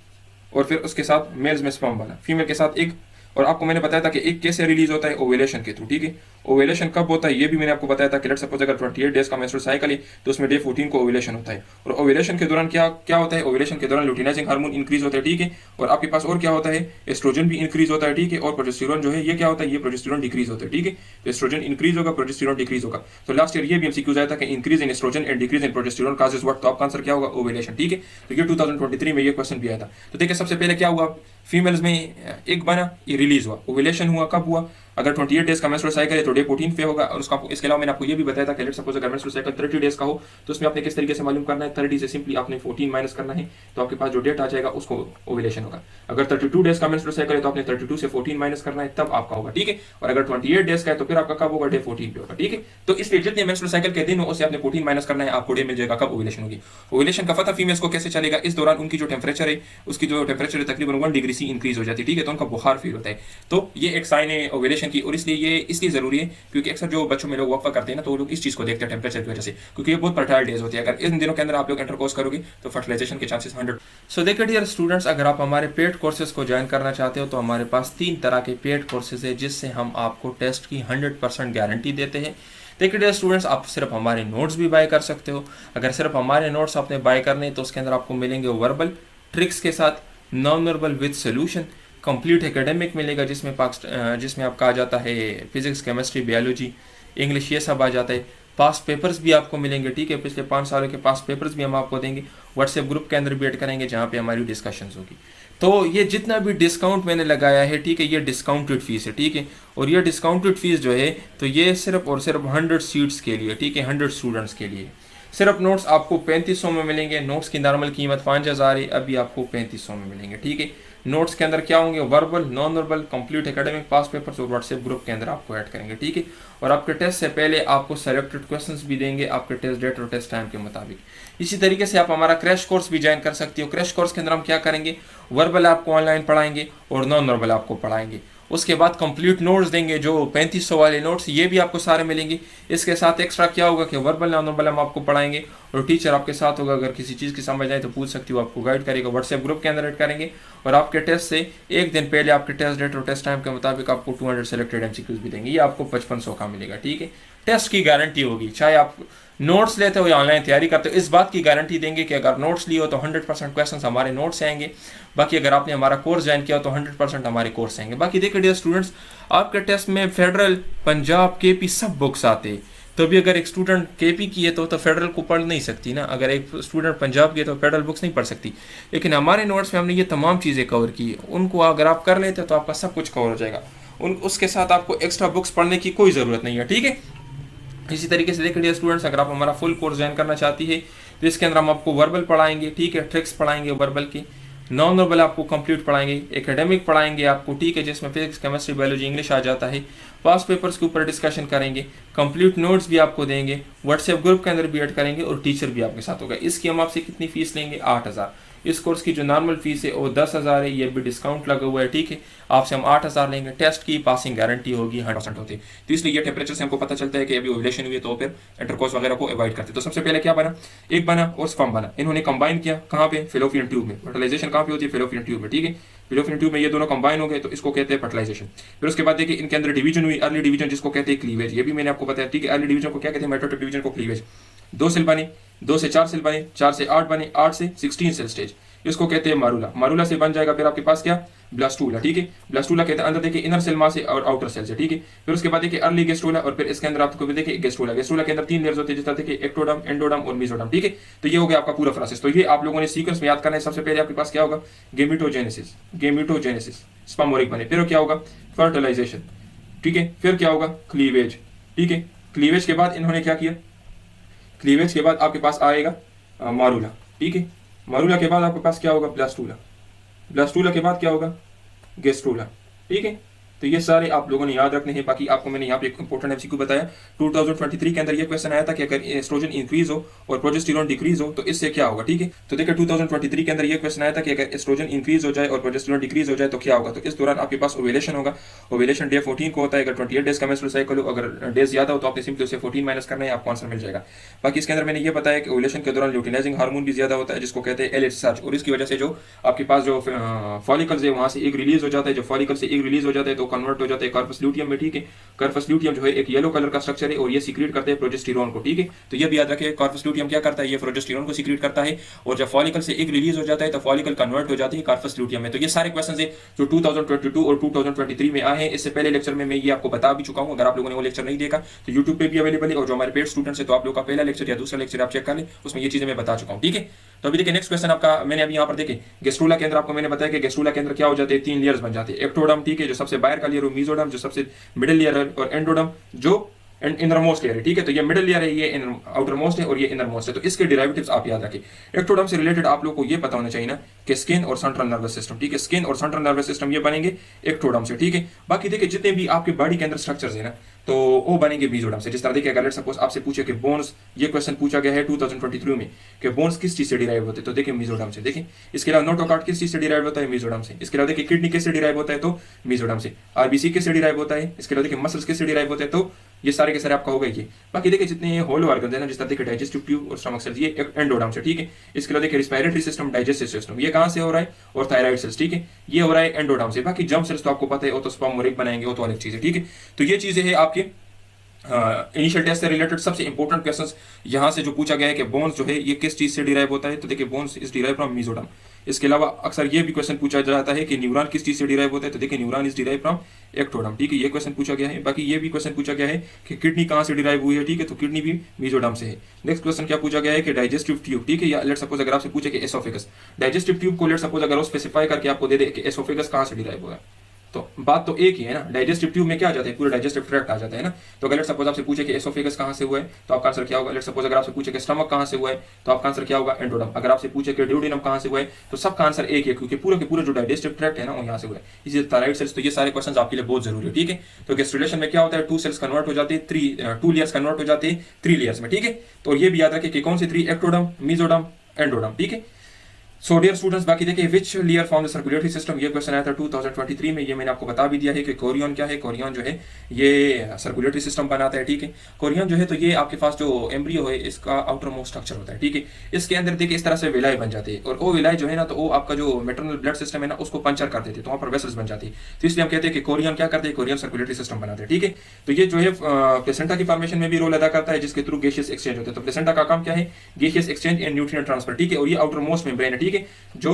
और फिर उसके साथ मेल्स में स्पर्म बना, फीमेल के साथ एक। और आपको मैंने बताया था कि एक कैसे रिलीज होता है? ओवेलेशन के थ्रू, ठीक है। ओवेलेशन कब होता है ये भी मैंने आपको बताया था कि लेट्स सपोज अगर 28 डेज का मेंस्ट्रुअल साइकिल है तो उसमें डे 14 को ओवेलेशन होता है। और ओवेलेशन के दौरान क्या क्या होता है? ओवेलेशन के दौरान लुटिनाइजिंग हार्मोन इंक्रीज होता है, ठीक है। और आपके पास और क्या होता है? एस्ट्रोजन भी इंक्रीज होता है, ठीक है। और प्रोजेस्टेरोन जो है ये क्या होता है? ये प्रोजेस्टेरोन डिक्रीज होता है, ठीक है। तो एस्ट्रोजन इंक्रीज होगा, प्रोजेस्टेरोन डिक्रीज होगा। तो लास्ट ईयर ये भी एमसीक्यू आया था कि increase in oestrogen and decrease in progesterone causes what, तो आपका आंसर क्या होगा? ओवेलेशन, ठीक है। तो ये 2023 में ये क्वेश्चन भी आया था। तो देखिए सबसे पहले क्या हुआ? फीमेल्स में एक बना, ये रिलीज हुआ, ओवेलेशन हुआ, कब हुआ? अगर 28 डेज का मेंस्ट्रुअल साइकिल है तो डे 14 पे होगा। और उसका इसके अलावा मैंने आपको ये भी बताया था कि लेट्स सपोज अगर मेंस्ट्रुअल साइकिल 30 डेज का हो तो उसमें आपने किस तरीके से मालूम करना है? 30 से सिंपली आपने 14 माइनस करना है, तो आपके पास जो डेट आ जाएगा उसको ओवेलेशन होगा। अगर 32 डेज का मेंस्ट्रुअल साइकिल है तो आपने 32 से 14 माइनस करना है, तब आपका होगा, ठीक है। और अगर 28 डेज का है तो फिर आपका कब होगा? डे 14 पे होगा, ठीक है। तो इसलिए जितने मेंस्ट्रुअल साइकिल के दिन हो उससे आपने 14 माइनस करना है, आपको डे मिल जाएगा कब ओवेलेशन होगी। ओवेलेशन का पता फीमेल्स को कैसे चलेगा? इस दौरान उनकी जो टेम्परेचर है उसकी जो टेम्परेचर है तकरीबन 1 डिग्री सी इंक्रीज हो जाती है, ठीक है। तो उनका बुखार फील होता है। तो ये एक साइन है ओवेलेशन की, और इसलिए ये इसलिए जरूरी है क्योंकि अक्सर जो बच्चों में लोग वक्फा करते हैं ना तो वो लोग इस चीज को देखते हैं टेम्परेचर की वजह से, क्योंकि ये बहुत फर्टाइल डेज होती है। अगर इन दिनों के अंदर आप लोग इंटरकोर्स करोगे तो फर्टिलाइजेशन के चांसेस 100। सो देखिए डियर स्टूडेंट्स, अगर आप हमारे पेड कोर्सेज को ज्वाइन करना चाहते हो तो हमारे पास 3 तरह के पेड कोर्सेज है जिससे हम आपको टेस्ट की 100% गारंटी देते हैं। देखिए डियर स्टूडेंट्स, आप सिर्फ हमारे नोट्स भी बाय कर सकते हो। अगर सिर्फ हमारे नोट्स आपने बाय करने तो उसके अंदर आपको मिलेंगे वर्बल ट्रिक्स के साथ, non verbal with solution, complete academic मिलेगा जिसमें आपका आ जाता है फिजिक्स, केमिस्ट्री, बायोलॉजी, इंग्लिश, ये सब आ जाता है। पास पेपर्स भी आपको मिलेंगे, ठीक है। पिछले 5 सालों के पास पेपर्स भी हम आपको देंगे। व्हाट्सएप ग्रुप के अंदर भी ऐड करेंगे जहाँ पे हमारी डिस्कशंस होगी। तो ये जितना भी डिस्काउंट मैंने लगाया है, ठीक है, ये डिस्काउंटेड फीस है, ठीक है। और ये डिस्काउंटेड फीस जो है तो ये सिर्फ और सिर्फ 100 सीट्स के लिए, ठीक है, 100 स्टूडेंट्स के लिए। सिर्फ नोट्स आपको 3500 में मिलेंगे। नोट्स की नॉर्मल कीमत 5000 है, अभी आपको 3500 में मिलेंगे, ठीक है। नोट्स के अंदर क्या होंगे, verbal, non verbal, complete academic, past papers और व्हाट्सएप ग्रुप के अंदर आपको ऐड करेंगे, ठीक है। और आपके टेस्ट से पहले आपको सेलेक्टेड क्वेश्चंस भी देंगे आपके टेस्ट डेट और टेस्ट टाइम के मुताबिक। इसी तरीके से आप हमारा क्रैश कोर्स भी ज्वाइन कर सकते हो। क्रैश कोर्स के अंदर हम क्या करेंगे, वर्बल आपको ऑनलाइन पढ़ाएंगे और नॉन वर्बल आपको पढ़ाएंगे। उसके बाद कंप्लीट नोट्स देंगे, जो 3500 वाले नोट्स ये भी आपको सारे मिलेंगे। इसके साथ एक्स्ट्रा क्या होगा कि वर्बल नॉन वर्बल हम आपको पढ़ाएंगे और टीचर आपके साथ होगा। अगर किसी चीज़ की समझ आए तो पूछ सकती हो, आपको गाइड करेगा, व्हाट्सएप ग्रुप के अंदर ऐड करेंगे। और आपके टेस्ट से एक दिन पहले आपके टेस्ट डेट और टेस्ट टाइम के मुताबिक आपको 200 सेलेक्टेड एमसीक्यूज भी देंगे। ये आपको 5500 का मिलेगा, ठीक है। टेस्ट की गारंटी होगी, चाहे आप नोट्स लेते हो या ऑनलाइन तैयारी करते हो, इस बात की गारंटी देंगे कि अगर नोट्स लिए हो तो 100% क्वेश्चन हमारे नोट्स से आएंगे। बाकी अगर आपने हमारा कोर्स ज्वाइन किया हो तो 100% हमारे कोर्स से आएंगे। बाकी देखिए डियर स्टूडेंट्स, आपके टेस्ट में फेडरल, पंजाब, केपी सब बुक्स आते हैं। तो भी अगर एक स्टूडेंट केपी की है तो फेडरल को पढ़ नहीं सकती ना, अगर एक स्टूडेंट पंजाब की है तो फेडरल बुक्स नहीं पढ़ सकती। लेकिन हमारे नोट्स में हमने ये तमाम चीज़ें कवर की, उनको अगर आप कर लेते तो आपका सब कुछ कवर हो जाएगा। उसके साथ आपको एक्स्ट्रा बुक्स पढ़ने की कोई ज़रूरत नहीं है, ठीक है। इसी तरीके से देखिए स्टूडेंट्स, अगर आप हमारा फुल कोर्स ज्वाइन करना चाहती है तो इसके अंदर हम आपको वर्बल पढ़ाएंगे, ठीक है, ट्रिक्स पढ़ाएंगे वर्बल की, नॉन वर्बल आपको कंप्लीट पढ़ाएंगे, एकेडमिक पढ़ाएंगे आपको, ठीक है, जिसमें फिजिक्स, केमिस्ट्री, बायोलॉजी, इंग्लिश आ जाता है। पास पेपर्स के ऊपर डिस्कशन करेंगे, कंप्लीट नोट्स भी आपको देंगे, व्हाट्सएप ग्रुप के अंदर भी ऐड करेंगे और टीचर भी आपके साथ होगा। इसकी हम आपसे कितनी फीस लेंगे, 8000। इस कोर्स की जो नॉर्मल फीस है वो 10,000 है, ये भी डिस्काउंट लगा हुआ है, ठीक है। आपसे हम 8,000 लेंगे। टेस्ट की पासिंग गारंटी होगी 100% होती है। तो इसलिए ये टेम्परेचर से हमको पता चलता है कि अभी ओवुलेशन हुई है, तो फिर इंटरकोर्स वगैरह को अवॉइड करते। तो सबसे पहले क्या बना, एक बना और स्पर्म बना, इन्होंने कंबाइन किया कहाँ पे, फेलोपियन ट्यूब में। फर्टिलाइजेशन कहाँ पे होती है, फेलोपियन ट्यूब में, ठीक है। फेलोपियन ट्यूब में ये दोनों कंबाइन हो गए तो इसको कहते हैं फर्टिलाइजेशन। फिर उसके बाद देखिए इनके अंदर डिवीजन हुई, अर्ली डिवीजन जिसको कहते हैं क्लीवेज, ये भी मैंने आपको बताया, ठीक है। अर्ली डिवीजन को क्या कहते हैं, मेटोटिक डिवीजन को क्लीवेज। 2 सेल बने, 2 से 4 सेल बने, 4 से 8 बने, 8 से 16 सेल स्टेज, इसको कहते हैं मारूला। मारूला से बन जाएगा फिर आपके पास क्या, ब्लास्टूला, ठीक है। ब्लास्टूला कहते हैं अंदर देखिए इनर सेल मास और आउटर सेल से, ठीक है। फिर उसके बाद देखिए अर्ली गेस्टूला और फिर इसके अंदर आपको देखिए गेस्टूला। गेस्टूला के अंदर 3 लेयर्स होते हैं, जिस तरह देखिए एक्टोडर्म, एंडोडर्म और मेसोडर्म, ठीक है। तो ये हो गया आपका पूरा प्रोसेस। तो ये आप लोगों ने सीक्वेंस में याद करना है। सबसे पहले आपके पास क्या होगा, गेमिटोजेनेसिस, गेमिटोजेनेसिस, स्पर्म और एग बने, फिर क्या होगा, फर्टिलाइजेशन, ठीक है। फिर क्या होगा, क्लीवेज, ठीक है। क्लीवेज के बाद इन्होंने क्या किया, क्लीवेज के बाद आपके पास आएगा मारूला, ठीक है। मारूला के बाद आपके पास क्या होगा, ब्लास्टूला। ब्लास्टूला के बाद क्या होगा, गेस्ट्रूला, ठीक है। तो ये सारे आप लोगों ने याद रखने हैं। बाकी आपको मैंने यहाँ पे एक इंपॉर्टेंट एमसीक्यू बताया, 2023 के अंदर ये क्वेश्चन आया था कि अगर एस्ट्रोजन इंक्रीज हो और प्रोजेस्टेरोन डिक्रीज हो तो इससे क्या होगा, ठीक है। तो देखिए 2023 के अंदर ये क्वेश्चन आया था कि अगर एस्ट्रोजन इंक्रीज हो जाए और प्रोजेस्टेरोन डिक्रीज हो जाए तो क्या होगा। तो इस दौरान आपके पास ओव्यूलेशन होगा। ओव्यूलेशन डे 14 को होता है। अगर 28 डेज का मेंस्ट्रुअल साइकिल हो, अगर डेज ज्यादा हो तो आपने सिंपली उसे 14 माइनस करना है, आपको आंसर मिल जाएगा। बाकी इसके अंदर मैंने ये बताया कि ओव्यूलेशन के दौरान ल्यूटिनाइजिंग हार्मोन भी ज्यादा होता है, जिसको कहते हैं एलएच सर्च, और इसकी वजह से जो आपके पास जो फॉलिकल्स है वहां से एक रिलीज हो जाता है। जो फॉलिकल से एक रिलीज हो जाता है तो कन्वर्ट हो जाता है कार्पस ल्यूटियम में, ठीक है। कार्पस ल्यूटियम जो है एक येलो कलर का स्ट्रक्चर है और ये सीक्रेट करते हैं प्रोजेस्टेरोन को, ठीक है। तो ये भी याद रखें, कार्पस ल्यूटियम क्या करता है, ये प्रोजेस्टेरोन को सीक्रेट करता है। और जब फॉलिकल से एक रिलीज हो जाता है तो फॉलिकल कन्वर्ट हो जाती है कार्पस ल्यूटियम में। तो ये सारे क्वेश्चंस है जो 2022 और 2023 में आए हैं। इससे पहले लेक्चर में मैं ये आपको बता भी चुका हूं। अगर आप लोगों ने वो लेक्चर नहीं देखा तो यूट्यूब पे भी अवेलेबल है, और जो हमारे पेड स्टूडेंट्स है तो आप लोग का पहला लेक्चर या दूसरा लेक्चर आप चेक कर लें, उसमें ये चीजें मैं बता चुका हूं, ठीक है। तो अभी देखिए नेक्स्ट क्वेश्चन आपका, मैंने अभी यहाँ पर देखे गेस्ट्रूला के अंदर आपको मैंने बताया कि गेस्ट्रूला के अंदर क्या हो जाते हैं, 3 लेयर्स बन जाते हैं। एक्टोडर्म, ठीक है, जो सबसे बाहर का लेयर है, मेसोडर्म जो सबसे मिडिल लेयर है, और एंडोडर्म जो इनर मोस्ट लेयर है, ठीक है। तो ये मिडिल लेयर है, ये आउटर मोस्ट है और ये इनर मोस्ट है। तो इसके डेरिवेटिव्स आप याद रखें। एक्टोडर्म से रिलेटेड आप लोगों को ये पता होना चाहिए ना कि स्किन और सेंट्रल नर्वस सिस्टम, ठीक है। स्किन और सेंट्रल नर्वस सिस्टम ये बनेंगे एक्टोडर्म से, ठीक है। बाकी देखिए जितने भी आपके बॉडी के अंदर स्ट्रक्चर्स है ना तो वो बनेंगे मेसोडर्म से। जिस तरह देखिए अगर सपोज आपसे पूछे कि बोन्स, ये क्वेश्चन पूछा गया है 2023 में कि बोन्स किस चीज से डिराइव होते हैं, तो देखिए मेसोडर्म से। देखिए इसके अलावा नोटोकार्ड किस चीज से डिराइव होता है, मेसोडर्म से। इसके अलावा देखिए किडनी किससे डिराइव होता है, तो मेसोडर्म से। आरबीसी किससे डिराइव होता है, इसके अलावा देखिए मसल्स किससे डिराइव होते हैं, तो ये सारे के सारे आपका होगा ये। बाकी देखिए जितने होल ऑर्गन्स है ना, जिस तरह देखिए डाइजेस्टिव ट्यूब और स्टमक सेल्स, ये एंडोडर्म से, ठीक है। इसके अलावा देखिए रिस्पिरेटरी सिस्टम, डाइजेस्टिव सिस्टम, ये कहां से हो रहा है, और थायराइड सेल्स, ठीक है, ये हो रहा है एंडोडर्म से। बाकी जर्म सेल्स तो आपको पता है, वो तो स्पर्म और एग बनाएंगे, वो तो अलग चीज है, ठीक है। तो ये चीजें है आपके इनिशियल टेस्ट से रिलेटेड सबसे इंपॉर्टेंट क्वेश्चंस यहाँ से जो पूछा गया है कि बोन्स जो है ये किस चीज से डिराइव होता है, तो देखिए bones is derive from mesoderm. इसके अलावा अक्सर ये भी क्वेश्चन पूछा जाता है कि न्यूरॉन किस चीज से डिराइव होता है, तो देखिए neuron is derive from ectoderm, ठीक है, ये क्वेश्चन पूछा गया है। बाकी ये भी क्वेश्चन पूछा गया है कि किडनी कहाँ से डिराइव हुई है, ठीक है, तो किडनी भी मेसोडर्म से है। नेक्स्ट क्वेश्चन क्या पूछा गया है कि डाइजेस्टिव ट्यूब, ठीक है, या लेट सपोज अगर आपसे पूछे कि एसोफेगस, डाइजेस्टिव ट्यूब को लेट सपोज अगर वो स्पेसिफाई करके आपको दे दे कि एसोफेगस कहाँ से डिराइव हुआ है, तो बात तो एक ही है ना, डाइजेस्टिव ट्यूब में क्या आ जाता है, पूरा डाइजेस्टिव ट्रैक्ट आ जाता है ना। तो अगर सपोज आपसे पूछे कि एसोफेगस कहाँ से हुआ है तो आपका आंसर क्या होगा। लेट्स सपोज अगर आपसे पूछे कि स्टमक कहाँ से हुआ है तो आपका आंसर क्या होगा, एंडोडम। अगर आपसे पूछे कि ड्यूडेनम कहाँ से हुआ है तो सबका आंसर एक है, क्योंकि पूरा के पूरा जो डाइजेस्टिव ट्रैक्ट है ना वो यहाँ से हुआ है। इसी थायराइड सेल्स, तो ये सारे क्वेश्चन आपके लिए बहुत जरूरी है, ठीक है। तो गैस्ट्रुलेशन में क्या होता है, 2 सेल्स कन्वर्ट हो जाते हैं, 2 लेयर्स कन्वर्ट हो जाते हैं 3 लेयर्स में, ठीक है। तो ये भी याद रखें कि कौन सी 3, एक्टोडम, मेसोडम, एंडोडम, ठीक है। सो डियर स्टूडेंट्स, बाकी देखिए which layer form the circulatory system, ये क्वेश्चन आया था 2023 में। ये मैंने आपको बता भी दिया है कि कोरियन क्या है। कोरियन जो है ये सर्कुलेटरी सिस्टम बनाता है, ठीक है। कोरियन जो है तो ये आपके पास जो एम्ब्रियो है इसका आउटर मोस्ट स्ट्रक्चर होता है, ठीक है। इसके अंदर देखिए इस तरह से विलाय बन जाते हैं, और वो विलाय जो है ना तो वो आपका जो मेटरनल ब्लड सिस्टम है ना उसको पंचर कर देते हैं, तो वहाँ पर वेसल्स बन जाती है। तो इसलिए हम कहते हैं कि कोरियन क्या करते हैं, कोरियन सर्कुलेटरी सिस्टम बनाते हैं, ठीक है। तो ये जो है प्लेसेंटा की फॉर्मेशन में भी रोल अदा करता है, जिसके थ्रू गैसियस एक्सचेंज होता है। तो प्लेसेंटा का काम क्या है, gaseous exchange and nutrient transfer, ठीक है। और ये आउटर मोस्ट मेम्ब्रेन है, ठीक है, जो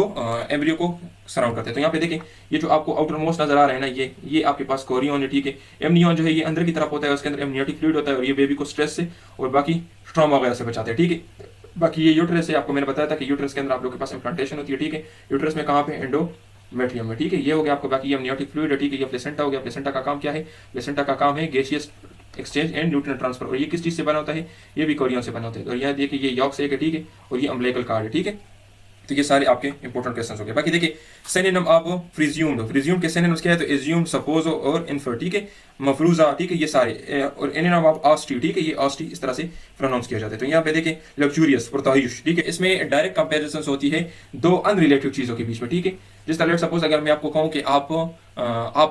एम्ब्रियो को सराउंड करते हैं। तो यहाँ पे देखें ये जो आपको आउटर मोस्ट नजर आ रहा है ना, ये आपके पास कोरियन है, ठीक है। एमनियन जो है ये अंदर की तरफ होता है, उसके अंदर एमनियोटिक फ्लूइड होता है, और ये बेबी को स्ट्रेस से और बाकी ट्रॉमा वगैरह से बचाते हैं, ठीक है। बाकी ये यूट्रस है, आपको मैंने बताया था कि यूट्रस के अंदर आप लोगों के पास इम्प्लांटेशन होती है, ठीक है। यूट्रस में कहाँ पे, एंडोमेट्रियम में, ठीक है। ये हो गया आपको, बाकी ये एमनियोटिक फ्लूइड है, ठीक है। ये प्लेसेंटा हो गया। प्लेसेंटा का काम क्या है, प्लेसेंटा का काम है gaseous exchange and nutrient transfer. और ये किस चीज से बना होता है, ये भी कोरियन से बना होता है। और यहाँ देखिए ये यॉक से है, ठीक है, और ये अम्बिलिकल कार्ड है, ठीक है। तो ये सारे आपके इंपॉर्टेंट क्वेश्चंस हो गए। बाकी देखिए सिनोनिम आप प्रिज्यूम्ड, प्रिज्यूम्ड के सिनोनिम्स क्या है, तो एज्यूम, सपोज और इन्फर, ठीक है। मफरूजा, ठीक है, ये सारे। और एनोनिम ऑफ ऑस्टी, ठीक है, ये ऑस्टी इस तरह से प्रोनाउंस किया जाता है। तो यहाँ पे देखिए लग्जूरियस, पुरतायुश, ठीक है। इसमें डायरेक्ट कंपैरिजंस होती है दो अनरिलेटेड चीजों के बीच में, ठीक है। जिस तरह सपोज अगर मैं आपको कहूँ कि आप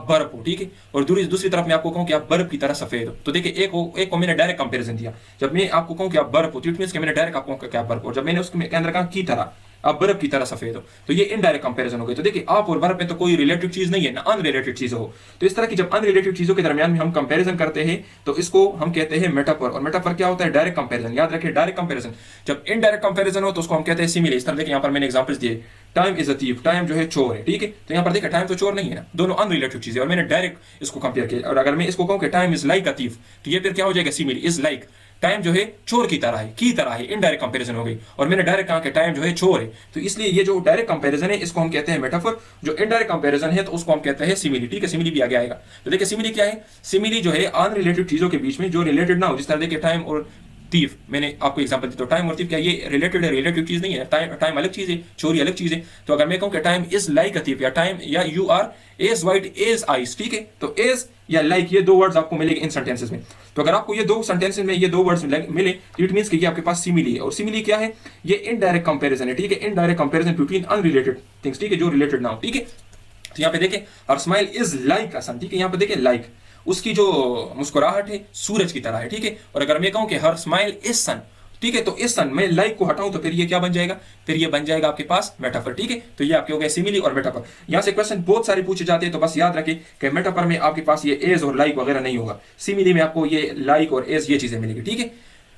बर्फ हो, ठीक है, और दूसरी तरफ मैं आपको कहूँ कि आप बर्फ की तरह सफेद हो, तो देखिए एक को मैंने डायरेक्ट कंपैरिजन दिया। जब मैं आपको कहूँ कि आप बर्फ हो तो इट मींस कि मैंने डायरेक्ट आपको कहा कि आप बर्फ हो। जब मैंने उसके अंदर कहा की तरह, आप बर्फ की तरह सफेद हो, तो ये इनडायरेक्ट कंपैरिजन हो गई। तो देखिए आप और बर्फ में तो कोई रिलेटेड चीज नहीं है ना, अनरिलेटेड चीज हो। तो इस तरह की जब अनरिलेटेड चीजों के दरमियान में हम कंपैरिजन करते हैं तो इसको हम कहते हैं मेटाफर। और मेटाफर क्या होता है, डायरेक्ट कंपैरिजन। याद रखिए डायरेक्ट कंपैरिजन। जब इनडायरेक्ट कंपैरिजन हो तो उसको हम कहते हैं सिमिली। इस तरह देखिए यहाँ पर मैंने एग्जांपल्स दिए, time is a thief, time जो है चोर है, ठीक है। तो यहाँ पर देखिए टाइम तो चोर नहीं है ना, दोनों अनरिलेटेड चीजें, और मैंने डायरेक्ट इसको कंपेयर किया। और अगर मैं इसको कहूँ कि time is like a thief, तो ये फिर क्या हो जाएगा, सिमिली। इज लाइक, टाइम जो है चोर की तरह है, की तरह है, इनडायरेक्ट कंपैरिजन हो गई। और मैंने डायरेक्ट कहा कि टाइम जो है चोर है, तो इसलिए ये जो डायरेक्ट कंपैरिजन है इसको हम कहते हैं मेटाफर। जो इनडायरेक्ट कंपैरिजन है तो उसको हम कहते हैं सिमिली, ठीक है। सिमिली भी आगे आएगा। तो देखिए सिमिली क्या है, सिमिली जो है अनरिलेटेड चीजों के बीच में जो रिलेटेड ना हो। जिस तरह देखिए टाइम और थीफ, मैंने आपको एग्जांपल दिया। तो टाइम और थीफ क्या ये रिलेटेड है, रिलेटिव चीज नहीं है। टाइम अलग चीज है, चोरी अलग चीज है। तो अगर मैं कहूं कि time is like a thief, या टाइम या you are as white as ice, ठीक है। तो एज या लाइक ये दो वर्ड्स आपको मिलेंगे इन सेंटेंसेस में। तो अगर आपको ये दो सेंटेंसेस में ये दो वर्ड्स मिले तो इट मींस कि ये आपके पास सिमिली है। और सिमिली क्या है, ये इनडायरेक्ट कंपैरिजन है, ठीक है। Indirect comparison between unrelated things, ठीक है, जो रिलेटेड ना हो, ठीक है। तो यहाँ पे देखिए हर smile is like a sun, ठीक है। यहाँ पे देखिए लाइक, उसकी जो मुस्कुराहट है सूरज की तरह है, ठीक है। और अगर मैं कहूं कि हर स्माइल इज सन, ठीक है, तो इस सन में लाइक को हटाऊं तो फिर ये क्या बन जाएगा, फिर ये बन जाएगा आपके पास मेटाफर, ठीक है। तो ये आपके हो गए सिमिली और मेटाफर। यहां से क्वेश्चन बहुत सारे पूछे जाते हैं, तो बस याद रखें कि मेटाफर में आपके पास ये एज और लाइक वगैरह नहीं होगा। सिमिली में आपको ये लाइक और एज ये चीजें मिलेगी, ठीक है।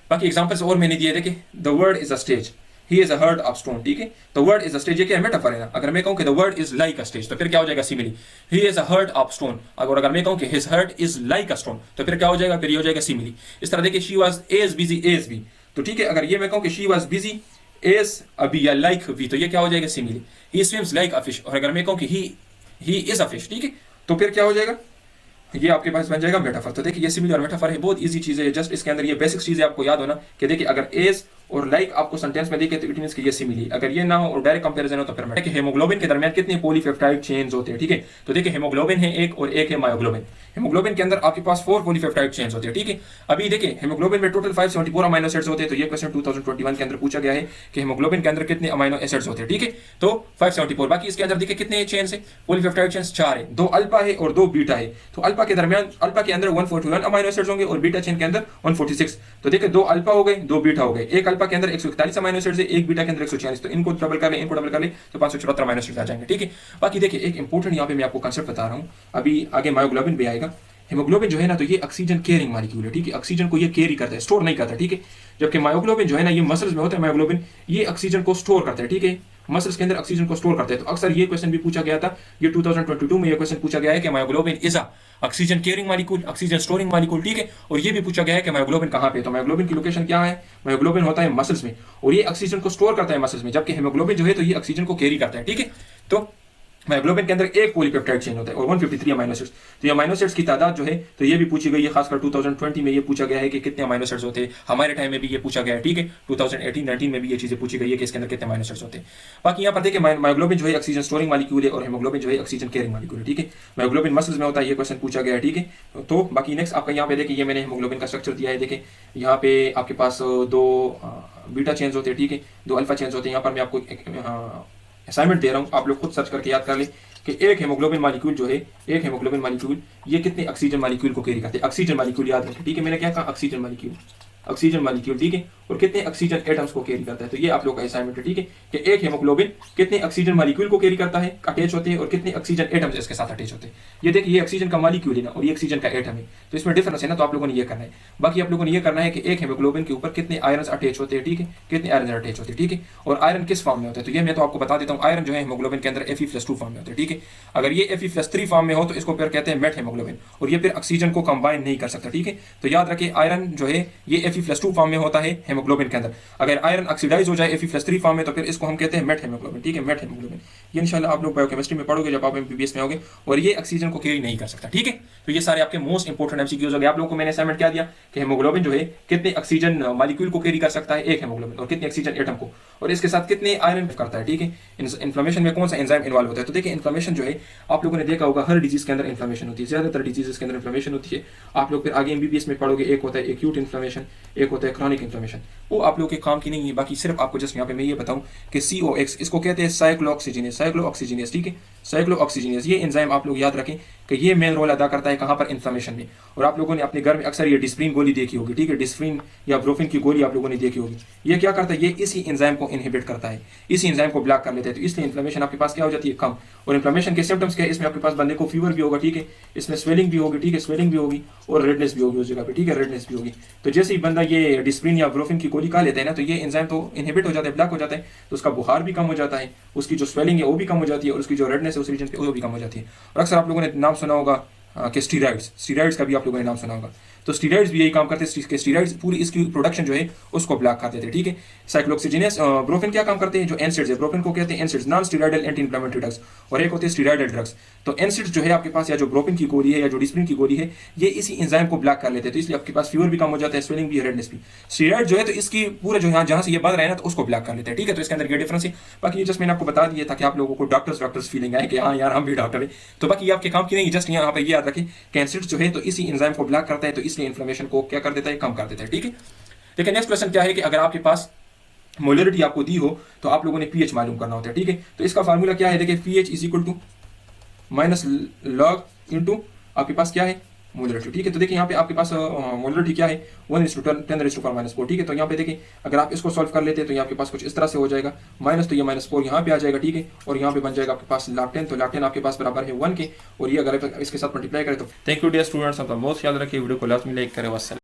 बाकी एग्जांपल्स और मैंने दिए, देखिए the word is a stage, he is a heart of stone, ठीक है। तो वर्ड इज अ स्टेज, ये क्या है, मेटाफर है ना। अगर मैं कहूं कि the word is like a stage तो फिर क्या हो जाएगा, simile. He is a heart of stone, अगर मैं कहूं कि his heart is like a stone तो फिर क्या हो जाएगा, फिर ये हो जाएगा सिमिली। इस तरह देखिए she was as busy as bee, तो ठीक है। अगर ये मैं कहूं कि she was busy as a bee या लाइक वी, तो ये क्या हो जाएगा, simile. He swims like a fish, और अगर मैं कहूं कि ही इज अ फिश, ठीक है, तो फिर क्या हो जाएगा, ये आपके पास बन जाएगा मेटाफर। तो देखिए ये सिमिली और मेटाफर है, बहुत इजी चीज है। जस्ट इसके अंदर ये बेसिक चीजें आपको याद होना कि देखिए अगर एज और लाइक आपको सेंटेंस में देखे तो इट मींस कि ये सिमिली। अगर ये ना हो और डायरेक्ट कंपैरिजन हो तो फिर देखिए हेमोग्लोबिन के दरमियान कितने पॉलीपेप्टाइड चेन्स होते हैं, ठीक है। तो देखिए हेमोग्लोबिन है एक और एक है मायोग्लोबिन। हेमोग्लोबिन के अंदर आपके पास 4 पॉलीपेप्टाइड चेन्स होते हैं, ठीक है। अभी देखिए हेमोग्लोबिन में टोटल 574 अमीनो एसिड्स होते हैं। तो ये क्वेश्चन 2021 के अंदर पूछा गया है कि हेमोग्लोबिन के अंदर कितने अमीनो एसिड्स होते हैं, ठीक है। तो 574। बाकी इसके अंदर देखिए कितने चेन्स है, पॉलीपेप्टाइड चेन्स 4 है, 2 अल्फा है और 2 बीटा है। तो अल्फा के दरमियान, अल्फा के अंदर 141 अमीनो एसिड्स होंगे और बीटा चेन के अंदर 146। तो देखिए 2 अल्फा हो गए, 2 बीटा हो गए। एक अल्फा के अंदर 141 अमीनो एसिड्स है, एक बीटा के अंदर 146। तो इनको डबल कर ले तो 574 अमीनो एसिड्स आ जाएंगे, ठीक है। बाकी देखिए एक इंपॉर्टेंट यहाँ पे मैं आपको कांसेप्ट बता रहा हूँ, अभी आगे मायोग्लोबिन भी आएगा। हेमोग्लोबिन जो है ना तो ये ऑक्सीजन केयरिंग मॉलिक्यूल है, ठीक है। ऑक्सीजन को ये कैरी करता है, स्टोर नहीं करता, ठीक है। जबकि मायोग्लोबिन जो है ना ये मसल्स में होता है, मायोग्लोबिन ये ऑक्सीजन को स्टोर करता है, ठीक है। मसल्स के अंदर ऑक्सीजन को स्टोर करते हैं। तो अक्सर ये क्वेश्चन भी पूछा गया था, ये 2022 में ये क्वेश्चन पूछा गया है कि myoglobin is a oxygen caring molecule, oxygen storing molecule, ठीक है। और ये भी पूछा गया है कि मायोग्लोबिन कहाँ पे, तो मायोग्लोबिन की लोकेशन क्या है, मायोग्लोबिन होता है मसल्स में और ये ऑक्सीजन को स्टोर करता है मसल्स में, जबकि हेमोग्लोबिन जो है तो ये ऑक्सीजन को कैरी करता है, ठीक है। तो मायोग्लोबिन के अंदर एक पॉलीपेप्टाइड चेन होता है और 153 अमीनो एसिड्स। तो ये अमीनो एसिड्स की तादाद जो है तो ये भी पूछी गई है, खासकर 2020 में ये पूछा गया है कि कितने अमीनो एसिड्स होते हैं। हमारे टाइम में भी ये पूछा गया है, ठीक है, 2018-19 में भी ये चीजें पूछी गई है कि इसके अंदर कितने अमीनो एसिड्स होते हैं। बाकी यहाँ पर देखिए मायोग्लोबिन जो है ऑक्सीजन स्टोरिंग मॉलिक्यूल है और हेमोग्लोबिन जो है ऑक्सीजन कैरिंग मॉलिक्यूल है, ठीक है। मायोग्लोबिन मसल्स में होता है, ये क्वेश्चन पूछा गया है, ठीक है। तो बाकी नेक्स्ट आपका यहाँ पे देखिए ये मैंने हेमोग्लोबिन का स्ट्रक्चर दिया है। देखिए यहाँ पे आपके पास दो बीटा चेन्स होते हैं, ठीक है, दो अल्फा चेन्स होते हैं। यहाँ पर मैं आपको असाइनमेंट दे रहा हूँ, आप लोग खुद सर्च करके याद कर ले कि एक हेमोग्लोबिन मॉलिक्यूल जो है, एक हेमोग्लोबिन मॉलिक्यूल ये कितने ऑक्सीजन मॉलिक्यूल को कैरी करते हैं। ऑक्सीजन मॉलिक्यूल याद रखें, ठीक है, मैंने क्या कहा, ऑक्सीजन मॉलिक्यूल, ऑक्सीजन मॉलिक्यूल, ठीक है, और कितने ऑक्सीजन एटम्स को कैरी करता है। तो ये आप लोग का असाइनमेंट है, ठीक है, कि एक हेमोग्लोबिन कितने ऑक्सीजन मॉलिक्यूल को कैरी करता है, अटैच होते हैं, और कितने ऑक्सीजन एटम्स इसके साथ अटैच होते हैं। ये देखिए ये ऑक्सीजन का मॉलिक्यूल है ना और ये ऑक्सीजन का एटम है, तो इसमें डिफरेंस है ना, तो आप लोगों ने ये करना है। बाकी आप लोगों ने ये करना है कि एक हेमोग्लोबिन के ऊपर कितने आयरन अटैच होते हैं, ठीक है, कितने आयरन अटैच होते हैं, ठीक है, और आयरन किस फॉर्म में होता है। तो ये मैं तो आपको बता देता हूँ, आयरन जो है हेमोग्लोबिन के अंदर Fe+2 फॉर्म में होता है, ठीक है। अगर ये Fe+3 फॉर्म में हो तो इसको फिर कहते हैं मेट हेमोग्लोबिन, और ये फिर ऑक्सीजन को कंबाइन नहीं कर सकता, ठीक है। तो याद रखिए आयरन जो है ये Fe+2 फॉर्म में होता है हेमोग्लोबिन के अंदर। अगर आयरन ऑक्सीडाइज हो जाए Fe+3 फॉर्म में तो फिर इसको हम कहते हैं मेट हेमोग्लोबिन, ठीक है, मेट हेमोग्लोबिन। ये इंशाल्लाह आप लोग बायोकेमिस्ट्री में पढ़ोगे जब आप MBBS में होगे, और ये ऑक्सीजन को कैरी नहीं कर सकता, ठीक है। तो ये सारे आपके मोस्ट इंपोर्टेंट एमसीक्यूज हो गए। आप लोगों को मैंने असाइनमेंट क्या दिया कि हेमोग्लोबिन जो है कितने ऑक्सीजन मॉलिक्यूल को कैरी कर सकता है, एक हेमोग्लोबिन, और कितने ऑक्सीजन एटम को, और इसके साथ कितने आयरन करता है, ठीक है। इन्फ्लेमेशन में कौन सा एंजाइम इन्वॉल्व होता है। तो देखिए इन्फ्लेमेशन जो है आप लोगों ने देखा होगा हर डिजीज के अंदर इन्फ्लेमेशन होती है, ज्यादातर डिजीज के अंदर इन्फ्लेमेशन होती है। आप लोग फिर आगे MBBS में पढ़ोगे, एक होता है एक्यूट इन्फ्लेमेशन, एक होता है क्रॉनिक इन्फ्लेमेशन। वो आप लोग के काम की नहीं है। बाकी सिर्फ आपको जस्ट यहाँ पे मैं ये बताऊं कि COX इसको कहते हैं साइक्लोऑक्सीजिनेस, साइक्लोऑक्सीजिनेस, ठीक है, साइक्लोऑक्सीजिनेस। ये एंजाइम आप लोग याद रखें कि ये मेन रोल अदा करता है कहाँ पर, इन्फ्लेमेशन में। और आप लोगों ने अपने घर में अक्सर ये डिस्प्रिन गोली देखी होगी, ठीक है, डिस्प्रिन या ब्रोफिन की गोली आप लोगों ने देखी होगी। ये क्या करता है, ये इसी एंजाइम को इनहिबिट करता है, इसी एंजाइम को ब्लॉक कर लेता है। तो इसलिए इन्फ्लेमेशन आपके पास क्या हो जाती है, कम। और इन्फ्लेमेशन के सिम्टम्स क्या है, इसमें आपके पास बंदे को फीवर भी होगा, ठीक है, इसमें स्वेलिंग भी होगी, ठीक है, स्वेलिंग भी होगी, और रेडनेस भी होगी उस जगह पे, ठीक है, रेडनेस भी होगी। तो जैसे ही बंदा ये डिस्प्रिन या ब्रोफिन की गोली खा लेता है ना, तो ये एंजाइम तो इनहिबिट हो जाता है, ब्लॉक हो जाता है, तो उसका बुखार भी कम हो जाता है, उसकी जो स्वेलिंग है वो भी कम हो जाती है, और उसकी जो रेडनेस है उस रीजन पे वो भी कम हो जाती है। और अक्सर आप लोगों ने नाम सुना होगा कि स्टीरॉइड्स का भी आप लोगों ने नाम सुना होगा। तो स्टीरॉइड्स भी यही काम करते हैं, स्टीरॉइड्स पूरी इसकी प्रोडक्शन जो है उसको ब्लॉक कर देते हैं, ठीक है। साइक्लोऑक्सीजिनेस ब्रोफिन क्या काम करते हैं, जो एनसिड्स है, ब्रोफिन को कहते हैं NSAIDs, non steroidal anti inflammatory drugs, और एक होते हैं स्टीरॉयडल ड्रग्स। तो एनसिड्स जो है आपके पास, या जो ब्रोफिन की गोली है या जो डिस्प्रिन की गोली है, ये इसी एंजाइम को ब्लॉक कर लेते हैं। तो इसलिए आपके पास फीवर भी कम हो जाता है, स्वेलिंग भी, रेडनेस भी। स्टीरॉइड जो है तो इसकी पूरा जो यहाँ जहाँ से ये बंद रहे ना तो उसको ब्लॉक कर लेते हैं, ठीक है। तो इसके अंदर ये डिफरेंस है। बाकी ये जस्ट मैंने आपको बता दिया ताकि आप लोगों को डॉक्टर्स फीलिंग आए कि हाँ यार हम भी डॉक्टर है। तो बाकी आपके काम की नहीं, जस्ट यहाँ पे ये याद रखें कि एनसिड्स जो है तो इसी एंजाइम को ब्लॉक करता है, तो इसलिए इन्फ्लेमेशन को क्या कर देता है, कम कर देता है, ठीक है। देखिए नेक्स्ट क्वेश्चन क्या है कि अगर आपके पास मोलरिटी आपको दी हो तो आप लोगों ने pH मालूम करना होता है, ठीक है। तो इसका फार्मूला क्या है, देखिए pH is equal to minus log into आपके पास क्या है, मोलरिटी, ठीक है। तो देखिए यहाँ पे आपके पास मोलरिटी क्या है, 1:10⁻⁴, ठीक है। तो यहाँ पे देखिए अगर आप इसको सॉल्व कर लेते हैं तो यहाँ आपके पास कुछ इस तरह से हो जाएगा, माइनस तो ये -4 यहाँ पे आ जाएगा, ठीक है, और यहाँ पे बन जाएगा आपके पास log 10। तो log 10 आपके पास बराबर है 1 के, और ये अगर इसके साथ मल्टीप्लाई करें तो। थैंक यू डियर स्टूडेंट्स, आपका मोस्ट याद रखिए, वीडियो को लास्ट में लाइक करें।